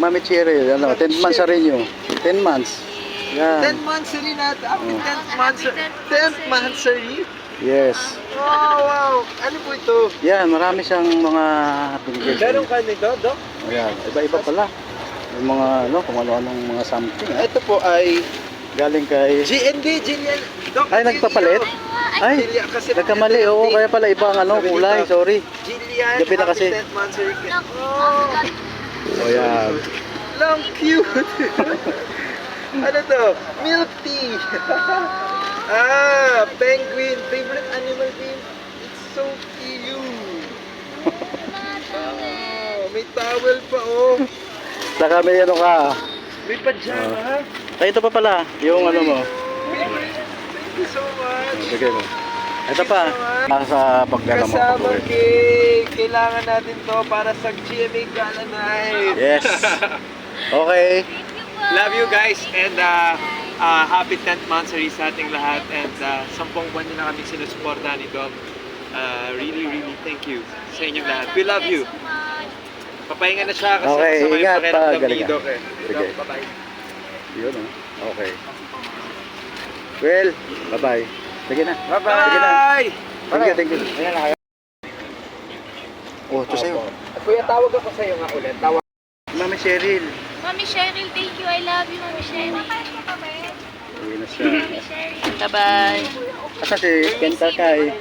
Mami Cheryl, ano, 10 months sa rin yun. 10 months. Yan. 10 months rin natin. Happy 10th month. 10th month rin. Yes. Wow, wow. Ano po ito? Yan, marami siyang mga binigay. Meron ka nito, Dok? Ayan, iba-iba pala. Yung mga, ano, kung ano-anong mga something. Ito po ay Galing kay... GND, Jillian. Doc, Ay, nagpapalit? Ay, Jillian, kasi nagkamali. Oo, kaya pala ibang ano, kulay. Sorry. Jillian, Gabi na kasi. happy 10th month rin. O yan. Long cute. Ano to? Milk tea. Penguin. Favorite animal game? It's so cute. May towel pa, oh. Saka may ano ka. May pajama. Ay, ito pa pala. Yung ano mo. Thank you so much. Bigay mo. Ito pa. Sa pagdala mo. Kasama cake. Kailangan natin to para sa GMA Gala Night. Yes. Okay. Love you guys and happy 10th monthsary sa ating lahat and 10 buwan na kami sinusuportahan ni Doc. Really, really thank you sa inyong lahat. We love you. Papahinga na siya kasi Okay, kasama yung ingat pa. pakiramdam Galing ni ka. Doc eh. Sige. Doc, bye-bye. Yun oh. Okay. Well, bye-bye. Sige na. Bye-bye! Sige na. Thank you, thank you. Ayan na kayo. Oh, ito sa'yo. Kuya, tawag ako sa'yo nga ulit. Tawag. Mami Cheryl. Mami Cheryl, thank you. I love you, Mami Cheryl. Uwi na siya. Mami Cheryl. Bye-bye. Asa si Kenta Kai?